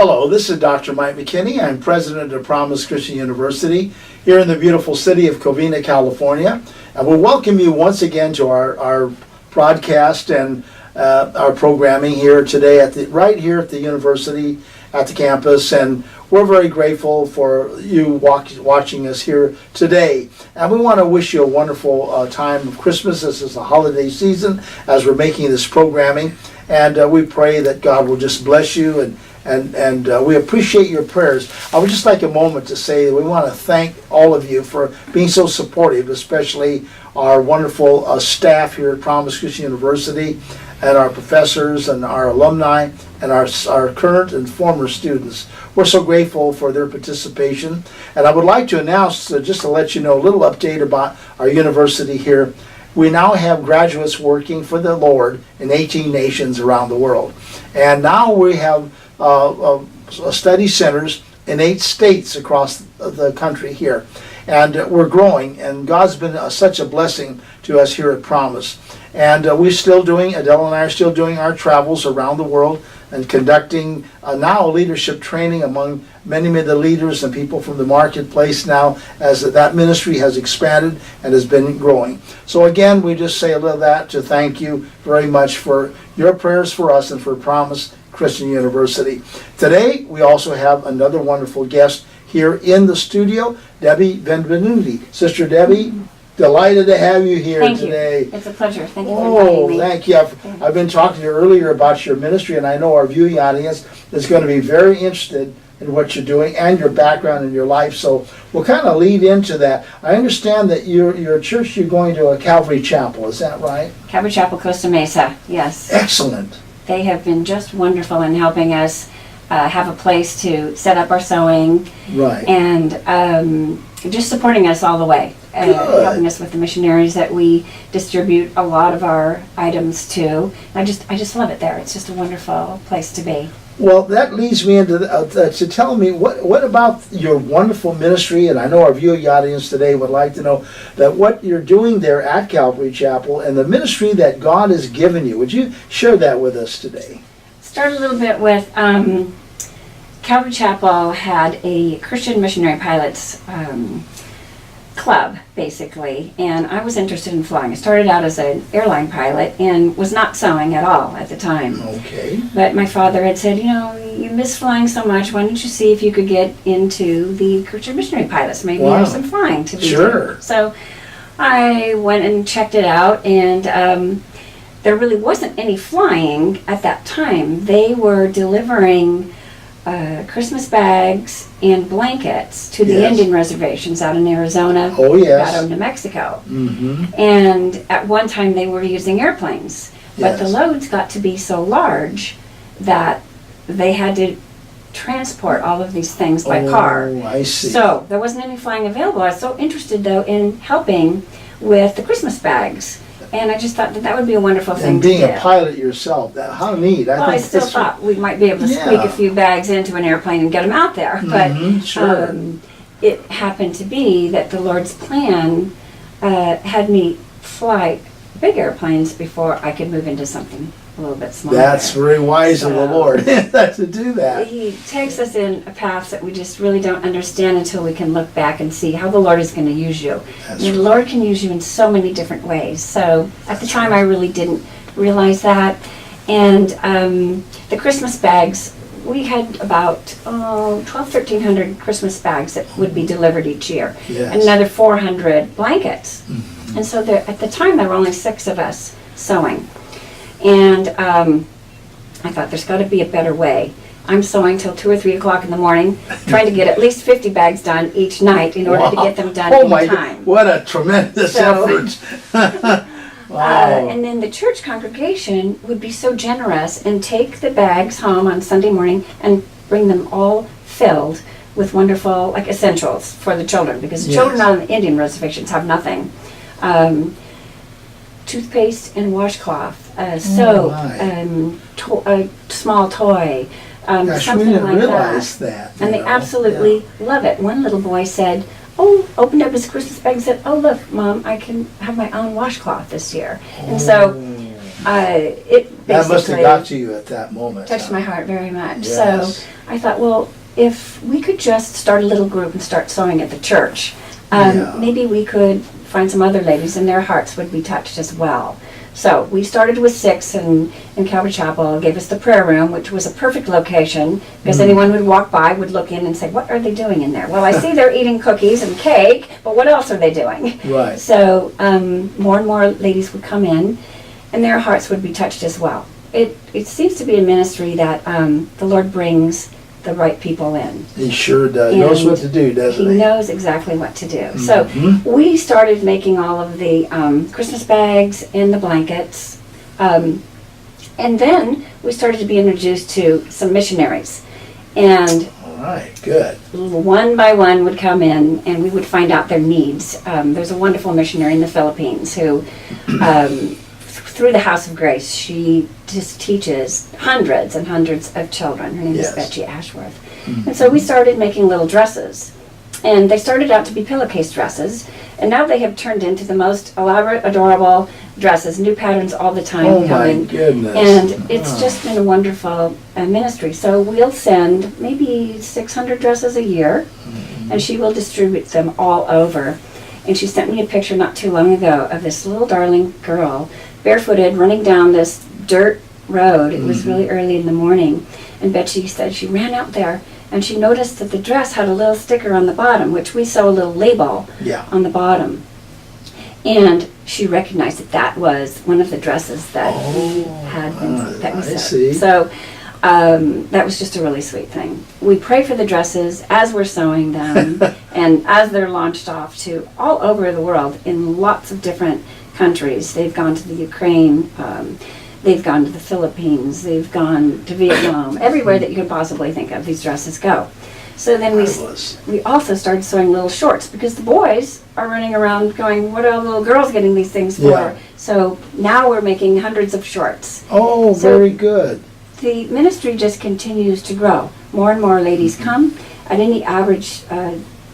Hello, this is Dr. Mike McKinney. I'm president of Promise Christian University here in the beautiful city of Covina, California. And we welcome you once again to our broadcast and our programming here today right here at the university, at the campus. And we're very grateful for you watching us here today. And we want to wish you a wonderful time of Christmas. This is the holiday season as we're making this programming. And we pray that God will just bless you and we appreciate your prayers. I would just like a moment to say that we want to thank all of you for being so supportive, especially our wonderful staff here at Promise Christian University, and our professors and our alumni and our current and former students. We're so grateful for their participation. And I would like to announce, just to let you know, a little update about our university here. We now have graduates working for the Lord in 18 nations around the world. And now we have study centers in 8 states across the country here. And we're growing, and God's been such a blessing to us here at Promise. And Adele and I are still doing our travels around the world and conducting now leadership training among many of the leaders and people from the marketplace now, as that ministry has expanded and has been growing. So again, we just say a little of that to thank you very much for your prayers for us and for Promise Christian University. Today, we also have another wonderful guest here in the studio, Debbie Benvenuti. Sister Debbie, delighted to have you here today. Thank you. It's a pleasure. Thank you for inviting me. Thank you. I've been talking to you earlier about your ministry, and I know our viewing audience is going to be very interested in what you're doing and your background in your life. So we'll kind of lead into that. I understand that your church, you're going to a Calvary Chapel. Is that right? Calvary Chapel, Costa Mesa. Yes. Excellent. They have been just wonderful in helping us have a place to set up our sewing. Right. And just supporting us all the way. Helping us with the missionaries that we distribute a lot of our items to. I just love it there. It's just a wonderful place to be. Well, that leads me into to tell me what about your wonderful ministry, and I know our viewing audience today would like to know that what you're doing there at Calvary Chapel and the ministry that God has given you. Would you share that with us today? Start a little bit with Calvary Chapel had a Christian missionary pilots club, basically, and I was interested in flying. I started out as an airline pilot and was not sewing at all at the time. Okay. But my father had said, you miss flying so much, why don't you see if you could get into the Christian missionary pilots? Maybe there's some flying to be Sure. done. So I went and checked it out, and there really wasn't any flying at that time. They were delivering Christmas bags and blankets to the Indian reservations out in Arizona, out of New Mexico. Mm-hmm. And at one time they were using airplanes, but the loads got to be so large that they had to transport all of these things by car. Oh, I see. So there wasn't any flying available. I was so interested, though, in helping with the Christmas bags. And I just thought that would be a wonderful thing to do. And being a pilot yourself, how neat. I still thought we might be able to squeak a few bags into an airplane and get them out there. But it happened to be that the Lord's plan had me fly big airplanes before I could move into something a little bit smaller. That's very wise of the Lord to do that. He takes us in a path that we just really don't understand until we can look back and see how the Lord is going to use you. The Lord can use you in so many different ways. So at the time I really didn't realize that. And the Christmas bags, we had about 1,300 Christmas bags that would be delivered each year. And another 400 blankets. Mm-hmm. And so at the time there were only 6 of us sewing. And I thought there's got to be a better way. I'm sewing till 2 or 3 o'clock in the morning, trying to get at least 50 bags done each night in order to get them done in time. What a tremendous effort. And then the church congregation would be so generous and take the bags home on Sunday morning and bring them all filled with wonderful essentials for the children, because the children on the Indian reservations have nothing. Toothpaste and washcloth, soap, a small toy, something like that. And they absolutely love it. One little boy said, opened up his Christmas bag and said, "Oh, look, Mom, I can have my own washcloth this year." And so it That must have basically got to you at that moment. touched huh? my heart very much. Yes. So I thought, well, if we could just start a little group and start sewing at the church, Yeah. maybe we could find some other ladies and their hearts would be touched as well. So we started with 6 in Calvary Chapel, gave us the prayer room, which was a perfect location because anyone would walk by would look in and say, what are they doing in there? Well, I see they're eating cookies and cake, but what else are they doing? Right. So more and more ladies would come in and their hearts would be touched as well. It seems to be a ministry that the Lord brings the right people in. He sure does. Knows what to do, doesn't He he? knows exactly what to do. So Mhm. we started making all of the Christmas bags and the blankets. And then we started to be introduced to some missionaries. And All right, good. one by one would come in and we would find out their needs. There's a wonderful missionary in the Philippines who, through the House of Grace, she just teaches hundreds and hundreds of children. Her name Yes. is Betsy Ashworth. And so we started making little dresses. And they started out to be pillowcase dresses. And now they have turned into the most elaborate, adorable dresses, new patterns all the time Oh my coming. goodness. And it's Oh. just been a wonderful ministry. So we'll send maybe 600 dresses a year, and she will distribute them all over. And she sent me a picture not too long ago of this little darling girl, barefooted, running down this dirt road. It was really early in the morning. And Betsy said she ran out there and she noticed that the dress had a little sticker on the bottom, which we sew a little label Yeah. on the bottom. And she recognized that that was one of the dresses that we had been, that we I sewed. see. So that was just a really sweet thing. We pray for the dresses as we're sewing them and as they're launched off to all over the world in lots of different countries. They've gone to the Ukraine, they've gone to the Philippines, they've gone to Vietnam, everywhere that you can possibly think of, these dresses go. So then Marvelous. we also started sewing little shorts because the boys are running around going, what are little girls getting these things for? Yeah. So now we're making hundreds of shorts. Oh, So- very good. The ministry just continues to grow. More and more ladies come. At any average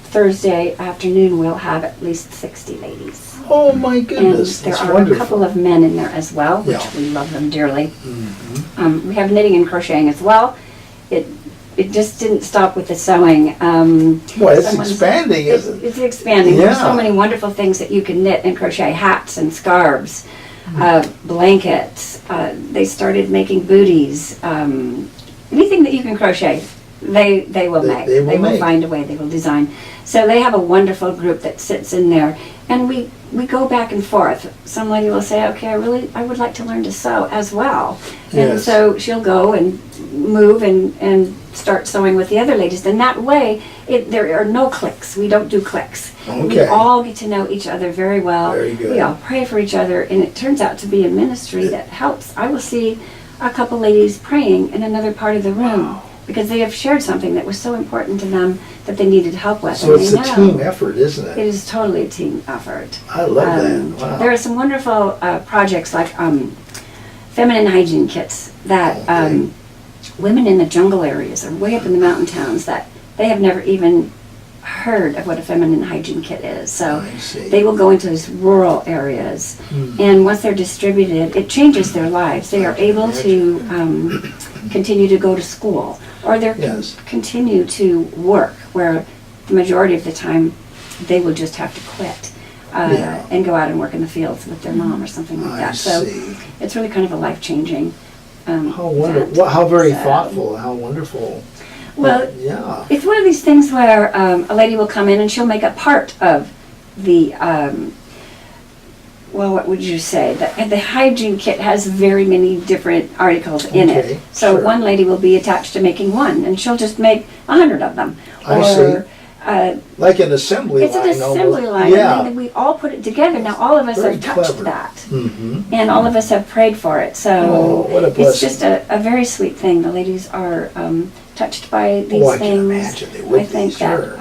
Thursday afternoon, we'll have at least 60 ladies. Oh my And goodness, there that's are a wonderful. couple of men in there as well, which Yeah. we love them dearly. Mhm. We have knitting and crocheting as well. It just didn't stop with the sewing. Boy, it's Someone's- expanding, It's, isn't it? it's expanding. There's so Yeah. many wonderful things that you can knit and crochet: hats and scarves, Mm-hmm. blankets. They started making booties. Anything that you can crochet, they will make. They will make. Find a way. They will design. So they have a wonderful group that sits in there, and we go back and forth. Some lady will say, "Okay, I would like to learn to sew as well," and Yes. so she'll go and move and start sewing with the other ladies. And that way, there are no cliques. We don't do cliques. We Okay. all get to know each other very well. Very good. We all pray for each other, and it turns out to be a ministry that helps. I will see a couple ladies praying in another part of the room because they have shared something that was so important to them that they needed help with. So and it's they a know team effort, isn't It it? is totally a team effort. I love that. Wow. There are some wonderful projects like feminine hygiene kits that Okay. women in the jungle areas or way up in the mountain towns that they have never even heard of what a feminine hygiene kit is. So I see. they will go into these rural areas, and once they're distributed, it changes their lives. They are able to continue to go to school, or they Yes. continue to work, where the majority of the time they will just have to quit Yeah. and go out and work in the fields with their mom or something like I that. So see. it's really kind of a life-changing How wonderful. event. Well, how very So- thoughtful. How wonderful. Well, Yeah. it's one of these things where a lady will come in and she'll make a part of the, well, what would you say? The hygiene kit has very many different articles in Okay, it. So sure. one lady will be attached to making one, and she'll just make 100 of them. I Or, Like an assembly it's line. an assembly line, Yeah. and then we all put it together. Now, all of us Very have touched clever. that, Mm-hmm. and all of us have prayed for it. So Oh, what a it's blessing. just a very sweet thing. The ladies are touched by these Oh, I can things. imagine they would I think be, that sure.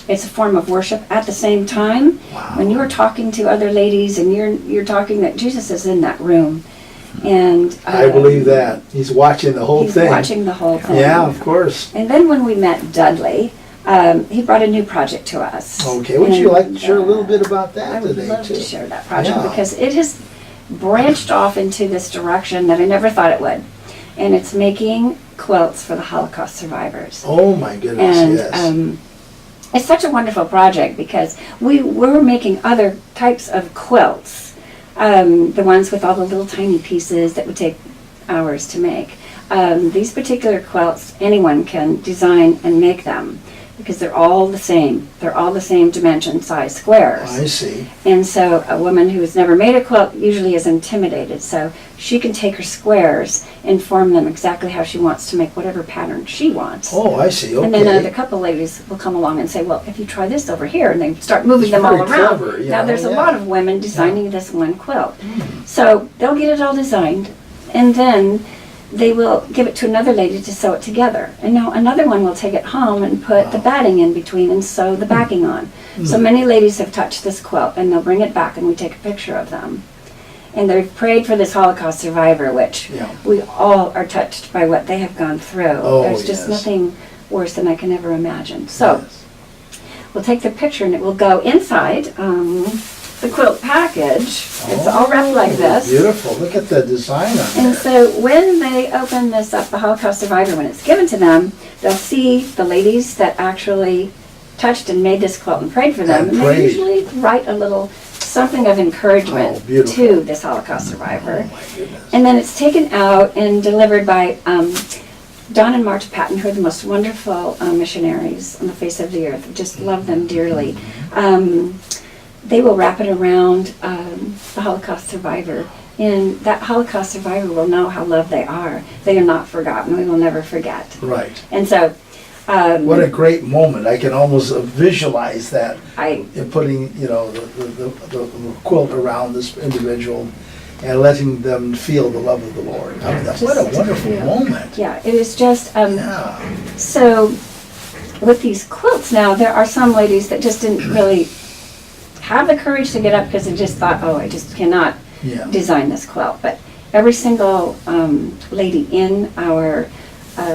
it's a form of worship. At the same time, Wow. when you're talking to other ladies and you're talking that Jesus is in that room, and I believe that. He's watching the whole he's thing. watching the whole thing. Yeah, of course. And then when we met Dudley, he brought a new project to us. Okay, would you And, like to share a little bit about I that would today, love too? to share that project Yeah. because it has branched off into this direction that I never thought it would. And it's making quilts for the Holocaust survivors. Oh my goodness, And yes. it's such a wonderful project because we were making other types of quilts, the ones with all the little tiny pieces that would take hours to make. These particular quilts, anyone can design and make them because they're all the same. They're all the same dimension, size squares. I see. And so a woman who has never made a quilt usually is intimidated. So she can take her squares and form them exactly how she wants to make whatever pattern she wants. Oh, I see, okay. And then a couple ladies will come along and say, well, if you try this over here, and they start moving It's them all very around. clever, you Now know, there's a yeah. lot of women designing this one quilt. So they'll get it all designed, and then they will give it to another lady to sew it together. And now another one will take it home and put the batting in between and sew the backing on. So many ladies have touched this quilt, and they'll bring it back and we take a picture of them. And they've prayed for this Holocaust survivor, which Yeah. we all are touched by what they have gone through. Oh, There's just yes. nothing worse than I can ever imagine. So Yes. we'll take the picture and it will go inside the quilt package. It's all wrapped like this. Beautiful, look at the design on And there. so when they open this up, the Holocaust survivor, when it's given to them, they'll see the ladies that actually touched and made this quilt and prayed for them. And they prayed. usually write a little something of encouragement Oh, beautiful. to this Holocaust survivor. Oh my goodness. And then it's taken out and delivered by Don and Marta Patton, who are the most wonderful missionaries on the face of the earth. I just love them dearly. They will wrap it around the Holocaust survivor, and that Holocaust survivor will know how loved they are. They are not forgotten. We will never forget. Right. And so, What a great moment. I can almost visualize that, I in putting, you know, the quilt around this individual and letting them feel the love of the Lord. I mean, what a Just wonderful feel. moment. yeah, it is just Yeah. so. With these quilts now, there are some ladies that just didn't really have the courage to get up because they just thought, oh, I just cannot Yeah. design this quilt. But every single lady in our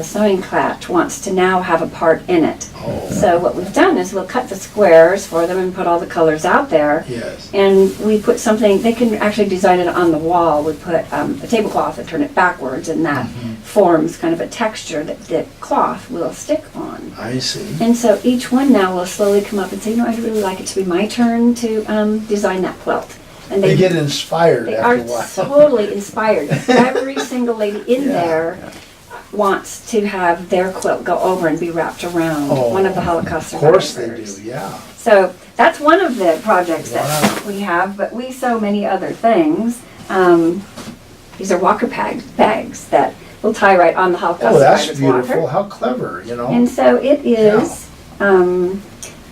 sewing class wants to now have a part in it. Oh. So what we've done is we'll cut the squares for them and put all the colors out there. Yes. And we put something, they can actually design it on the wall. We put a tablecloth and turn it backwards, and that forms kind of a texture that the cloth will stick on. I see. And so each one now will slowly come up and say, you know, I'd really like it to be my turn to design that quilt. And They get inspired they after are a while. totally inspired. Every single lady in Yeah. there wants to have their quilt go over and be wrapped around one of the Holocaust Of survivors. course they do, yeah. So that's one of the projects Wow. that we have, but we sew many other things. These are walker bags that will tie right on the Holocaust Oh, that's survivor's beautiful. walker. How clever, you know? And so it is, a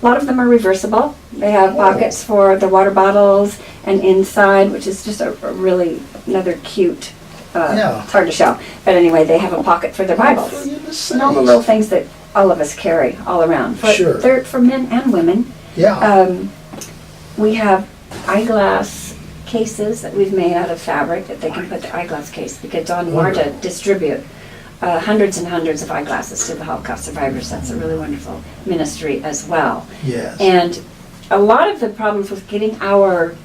lot of them are reversible. They have Oh. pockets for the water bottles and inside, which is just a really another cute, Yeah. it's hard to show. But anyway, they have a pocket for their For Bibles. goodness And all the sakes. little things that all of us carry all around. Sure. They're for men and women. Yeah. We have eyeglass cases that we've made out of fabric that they can put the eyeglass case, because Don and Marta Wonderful. distribute hundreds and hundreds of eyeglasses to the Holocaust survivors. That's a really wonderful ministry as well. Yes. And a lot of the problems with getting our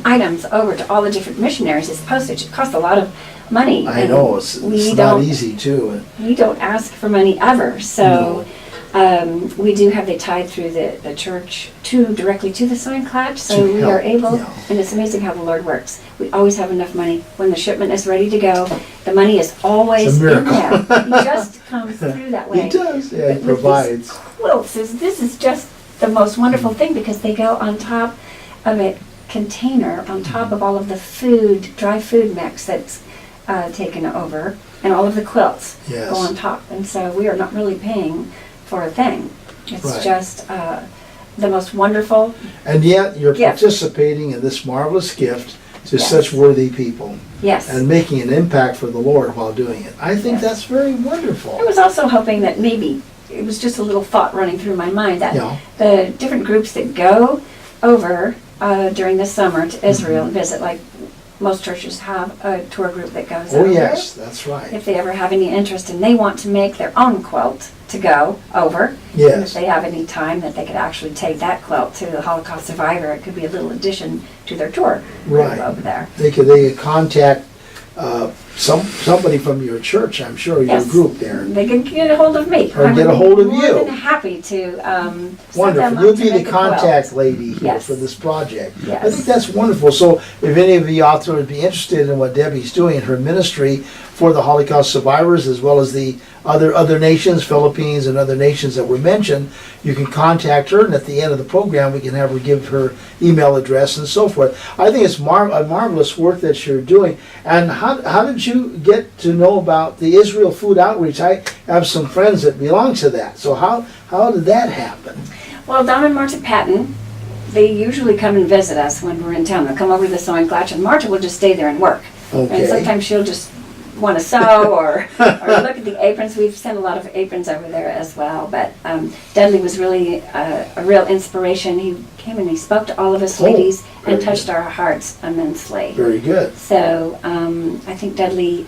items over to all the different missionaries is postage. It costs a lot of money. I and know, it's we not don't easy too. we don't ask for money ever, so we do have they tied through the church directly to the sign clutch, so To we are help, able, yeah. and it's amazing how the Lord works. We always have enough money. When the shipment is ready to go, the money is always It's a in there. miracle. He just comes through that way. He does, yeah, he But with these provides. quilts, this is just the most wonderful thing, because they go on top of a container, on top of all of the food, dry food mix that's taken over, and all of the quilts Yes. go on top. And so we are not really paying for a thing. It's Right. just the most wonderful. And yet you're Gift. participating in this marvelous gift to Yes. such worthy people Yes. and making an impact for the Lord while doing it. I think Yes. that's very wonderful. I was also hoping that maybe, it was just a little thought running through my mind, that Yeah. the different groups that go over during the summer to Israel and visit, like most churches have a tour group that goes Oh, over. yes, that's right. If they ever have any interest and they want to make their own quilt to go over, Yes. And if they have any time that they could actually take that quilt to the Holocaust survivor, it could be a little addition to their tour Right. over there. They could contact somebody from your church, I'm sure, your Yes. group there. They can get a hold of me. Or get a hold of More you. than happy to send Wonderful. them up You'll to be the make a quilt. contact lady here Yes. for this project. I Yes. think that's wonderful. So if any of you out there would be interested in what Debbie's doing in her ministry for the Holocaust survivors, as well as the other nations, Philippines and other nations that were mentioned, you can contact her, and at the end of the program we can have her give her email address and so forth. I think it's a marvelous work that you're doing. And how did you get to know about the Israel Food Outreach? I have some friends that belong to that. So how did that happen? Well, Don and Marta Patton, they usually come and visit us when we're in town. They'll come over to the sewing clutch, and Marta will just stay there and work. Okay. And sometimes she'll just want to sew or look at the aprons. We've sent a lot of aprons over there as well. But Dudley was really a real inspiration. He came and he spoke to all of us ladies and very touched good. our hearts immensely. Very good. So I think Dudley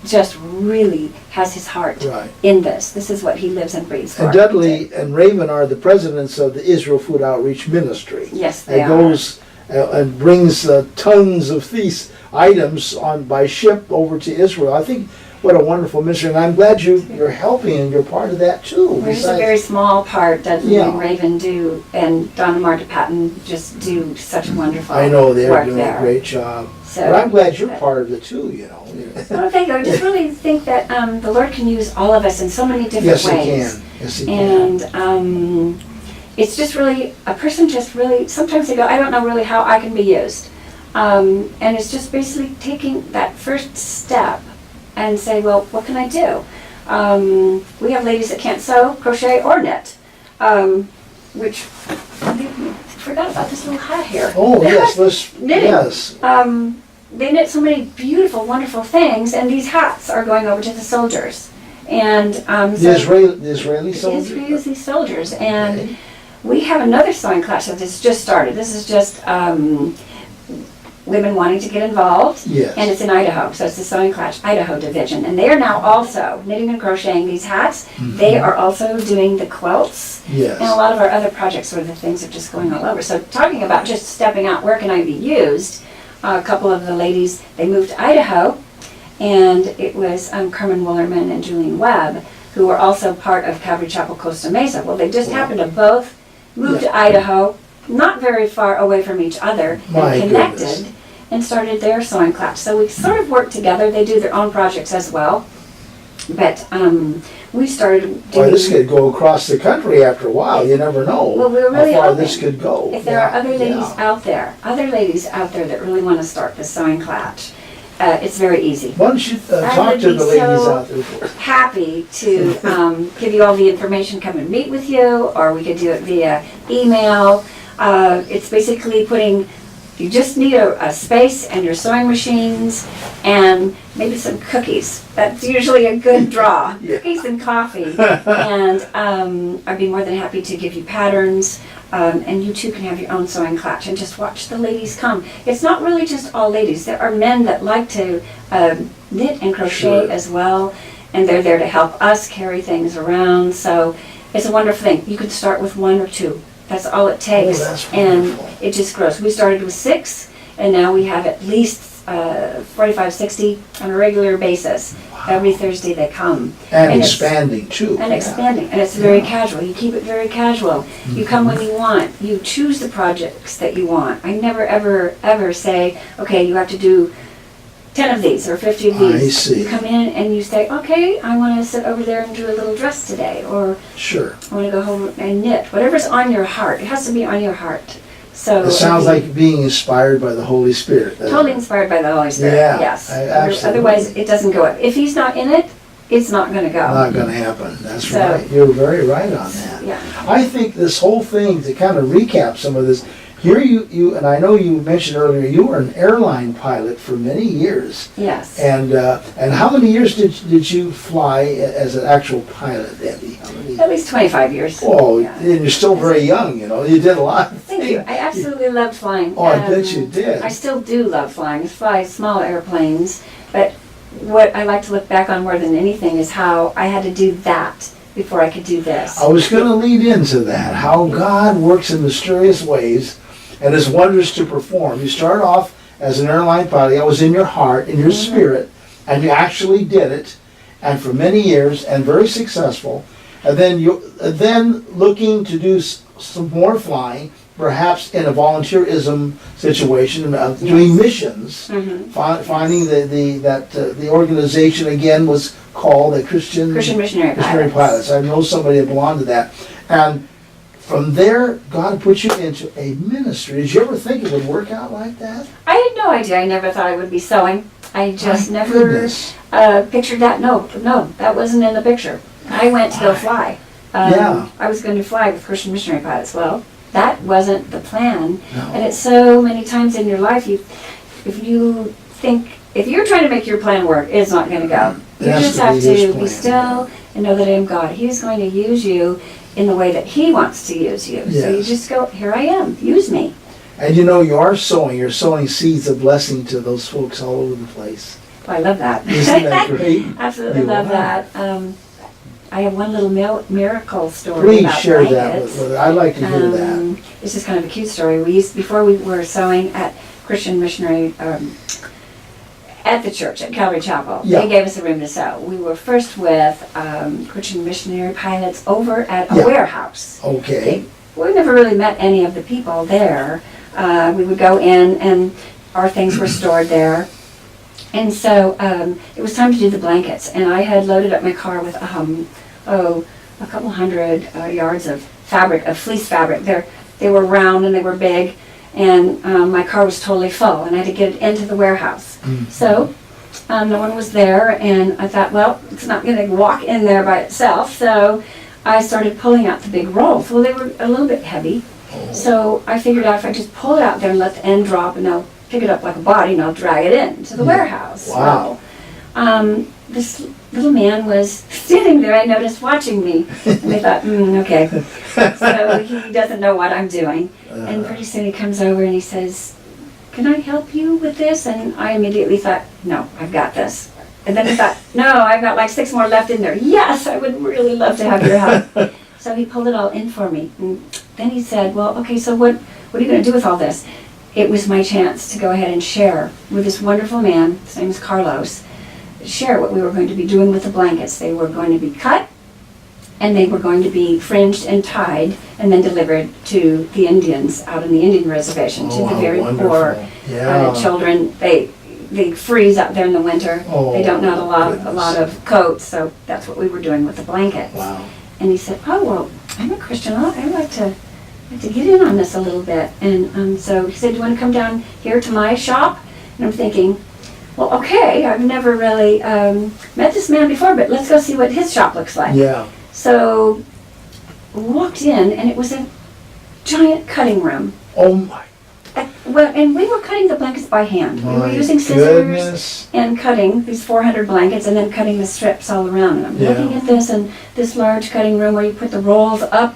just really has his heart Right. in this. This is what he lives and breathes for. And Dudley and Raven are the presidents of the Israel Food Outreach Ministry. Yes, they It are. goes and brings tons of these items on by ship over to Israel. I think what a wonderful mission, and I'm glad you're helping and you're part of that too. There's a besides- very small part Dudley Yeah. and Raven do, and Don and Marta Patton just do such wonderful I know they're work doing there. a great job. So, But I'm glad you're part of it too, you know. Well, thank you. I just really think that the Lord can use all of us in so many different Yes, he ways. can. Yes, he can. And it's just really, a person just really, sometimes they go, I don't know really how I can be used. And it's just basically taking that first step and say, well, what can I do? We have ladies that can't sew, crochet, or knit, which, I forgot about this little hat here. Oh, yes, let's, Knitting. yes. They knit so many beautiful, wonderful things, and these hats are going over to the soldiers. And The Israeli the soldiers? Israeli soldiers. And Okay. we have another sewing class that has just started. This is just women wanting to get involved. Yes. And it's in Idaho, so it's the Sewing Clash Idaho division. And they are now also knitting and crocheting these hats. They are also doing the quilts. Yes. And a lot of our other projects where the things are just going all over. So talking about just stepping out, where can I be used? A couple of the ladies, they moved to Idaho, and it was Carmen Willerman and Julian Webb, who were also part of Calvary Chapel Costa Mesa. Well, they just happened to both move to Idaho, not very far away from each other, My and connected, goodness. and started their sewing class. So we sort of work together. They do their own projects as well. But we started Boy, doing... this could go across the country after a while. You never know Well, we're really how far hoping this could go. If there are other ladies Yeah. out there, that really want to start the sewing class, it's very easy. Why don't you I talk would to be the ladies so out there for us? Happy to give you all the information, come and meet with you, or we could do it via email. It's basically you just need a space and your sewing machines and maybe some cookies. That's usually a good draw. Yeah. Cookies and coffee. And I'd be more than happy to give you patterns. And you too can have your own sewing class and just watch the ladies come. It's not really just all ladies. There are men that like to knit and crochet Sure. as well. And they're there to help us carry things around. So it's a wonderful thing. You could start with one or two. That's all it takes. that's And wonderful. it just grows. We started with 6, and now we have at least 45, 60 on a regular basis. Every Thursday they come. And it's- expanding too. And yeah. expanding. And it's very casual. You keep it very casual. You come when you want. You choose the projects that you want. I never, ever, ever say, okay, you have to do 10 of these or 50 of these. I see. You come in and you say, okay, I want to sit over there and do a little dress today, or Sure. I want to go home and knit. Whatever's on your heart. It has to be on your heart. So It sounds like being inspired by the Holy Spirit. totally inspired by the Holy Spirit. Yeah, Yes. absolutely. Otherwise, it doesn't go up. If He's not in it, it's not going to go. Not going to happen. That's So- right. You're very right on that. Yeah. I think this whole thing, to kind of recap some of this, here you and I know you mentioned earlier, you were an airline pilot for many years. Yes. And how many years did you fly as an actual pilot, Debbie? How many? At least 25 years. Oh, Yeah. and you're still very young, you know. You did a lot of Thank you. things. I absolutely loved flying. Oh, I bet you did. I still do love flying. I fly small airplanes, but what I like to look back on more than anything is how I had to do that before I could do this. I was going to lead into that, how God works in mysterious ways and has wonders to perform. You start off as an airline pilot. That was in your heart, in your spirit, and you actually did it, and for many years, and very successful. And then looking to do some more flying, perhaps in a volunteerism situation, doing missions, finding that the organization again was called a Christian Missionary Pilots. I know somebody that belonged to that. And from there, God put you into a ministry. Did you ever think it would work out like that? I had no idea. I never thought I would be sewing. I just My never goodness. pictured that. No, that wasn't in the picture. I went to go fly. Yeah. I was going to fly with Christian Missionary Pilots. Well, that wasn't the plan. No. And it's so many times in your life, if you're trying to make your plan work, it's not going to go. You It has just to have be His to be plan. still and know that I am God. He's going to use you in the way that He wants to use you. So you Yes. just go, here I am, use me. And you know, you're sowing seeds of blessing to those folks all over the place. Well, I love that. Isn't that great? Absolutely You love are. that. I have one little miracle story Please about share blankets. that with us. I'd like to hear that. It's just kind of a cute story. Before we were sewing at Christian Missionary, at the church, at Calvary Chapel, Yeah. they gave us a room to sew. We were first with Christian Missionary Pilots over at a Yeah. warehouse. Okay. We never really met any of the people there. We would go in and our things were stored there. And so it was time to do the blankets. And I had loaded up my car with, a couple hundred yards of fabric, of fleece fabric. They were round and they were big. And my car was totally full and I had to get it into the warehouse. So no one was there and I thought, well, it's not going to walk in there by itself. So I started pulling out the big rolls. Well, they were a little bit heavy. So I figured out if I just pull it out there and let the end drop and I'll pick it up like a body and I'll drag it in to the warehouse. Wow. Well, this little man was standing there, I noticed, watching me. And I thought, okay. So he doesn't know what I'm doing. And pretty soon he comes over and he says, can I help you with this? And I immediately thought, no, I've got this. And then I thought, no, I've got like 6 more left in there. Yes, I would really love to have your help. So he pulled it all in for me. And then he said, well, okay, so what are you going to do with all this? It was my chance to go ahead and share with this wonderful man, his name is Carlos, share what we were going to be doing with the blankets. They were going to be cut, and they were going to be fringed and tied, and then delivered to the Indians out on the Indian reservation, to the how very wonderful. poor Yeah. children. They freeze out there in the winter. Oh, they don't know a goodness. lot of coats, so that's what we were doing with the blankets. Wow. And he said, oh, well, I'm a Christian. I'd like to get in on this a little bit. And so he said, do you want to come down here to my shop? And I'm thinking, well, okay, I've never really met this man before, but let's go see what his shop looks like. Yeah. So we walked in, and it was a giant cutting room. Oh my And we were cutting the blankets by hand. We were using scissors goodness. and cutting these 400 blankets and then cutting the strips all around. And I'm Yeah. looking at this and this large cutting room where you put the rolls up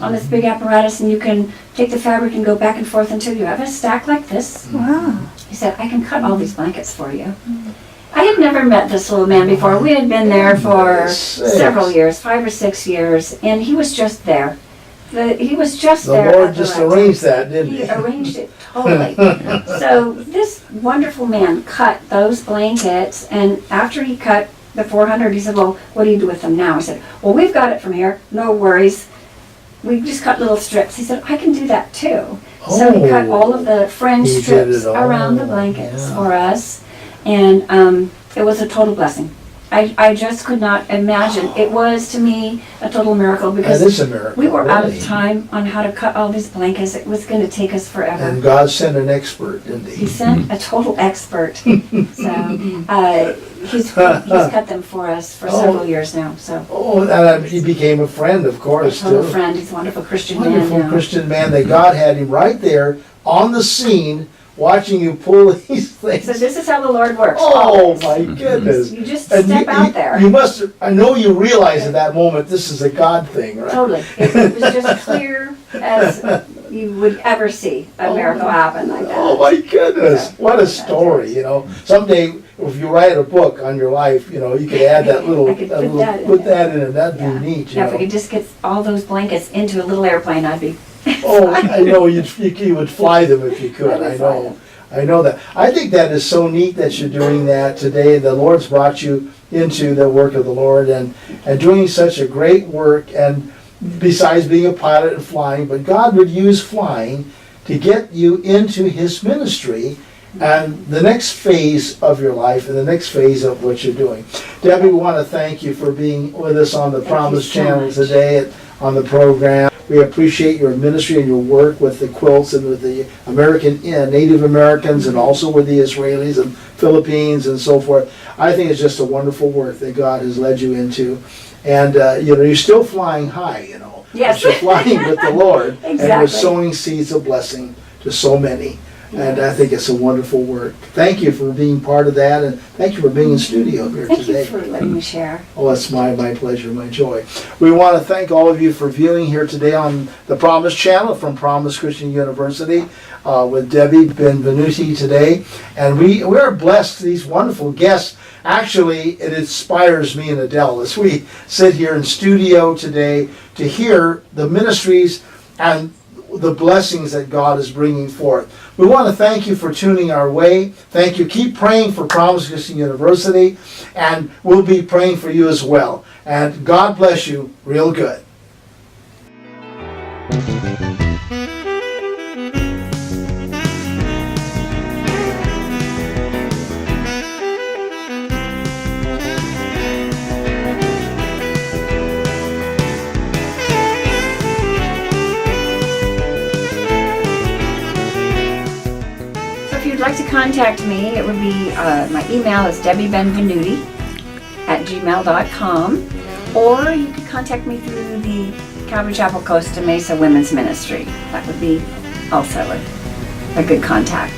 on this big apparatus and you can take the fabric and go back and forth until you have a stack like this. Wow. He said, I can cut all these blankets for you. I had never met this little man before. We had been there for several years, 5 or 6 years, and he was just there. He was just The there. Lord at the just right arranged time. that, didn't He He? arranged it totally. So this wonderful man cut those blankets, and after he cut the 400, he said, well, what do you do with them now? I said, well, we've got it from here, no worries. We just cut little strips. He said, I can do that too. So he cut all of the fringe He did strips it all, around the blankets yeah. for us, and it was a total blessing. I just could not imagine. It was, to me, a total miracle because That is a miracle. we were out of really. time on how to cut all these blankets. It was going to take us forever. And God sent an expert, didn't He He? sent a total expert. So he's cut them for us for several years now. So Oh, and he became a friend, of a course, total too. friend. He's a wonderful Christian man Wonderful now. Christian man that God had him right there on the scene, watching you pull these So things. this is how the Lord works. Oh always. my goodness! You just And step out there. You must. I know you realize at that moment this is a God thing, right? Totally. It was just clear as, you would ever see a miracle happen like that. Oh my goodness, So, what a that's story, it. you know. Someday, if you write a book on your life, you know, you could add that little, I could put that in in it, that'd Yeah. be neat, you Now, if we know. could just get all those blankets into a little airplane, I'd be. Oh, I know, you would fly them if you could, I would I fly know. them. I know that. I think that is so neat that you're doing that today. The Lord's brought you into the work of the Lord and doing such a great work, and besides being a pilot and flying, but God would use flying to get you into His ministry and the next phase of your life and the next phase of what you're doing. Debbie, we want to thank you for being with us on the Thank Promise you so Channel much. today on the program. We appreciate your ministry and your work with the quilts and with the American Native Americans and also with the Israelis and Philippines and so forth. I think it's just a wonderful work that God has led you into. And, you know, you're still flying high, you know. Yes. But you're flying with the Lord. And you're Exactly. sowing seeds of blessing to so many. And I think it's a wonderful work. Thank you for being part of that, and thank you for being in studio here Thank today. you for letting me share. Oh, it's my pleasure, my joy. We want to thank all of you for viewing here today on the Promise Channel from Promise Christian University with Debbie Benvenuti today. And we are blessed, these wonderful guests. Actually, it inspires me and Adele as we sit here in studio today to hear the ministries and the blessings that God is bringing forth. We want to thank you for tuning our way. Thank you. Keep praying for Promise Christian University, and we'll be praying for you as well. And God bless you real good. If you'd like to contact me, it would be, my email is debbiebenvenuti@gmail.com, or you could contact me through the Calvary Chapel Costa Mesa Women's Ministry. That would be also a good contact.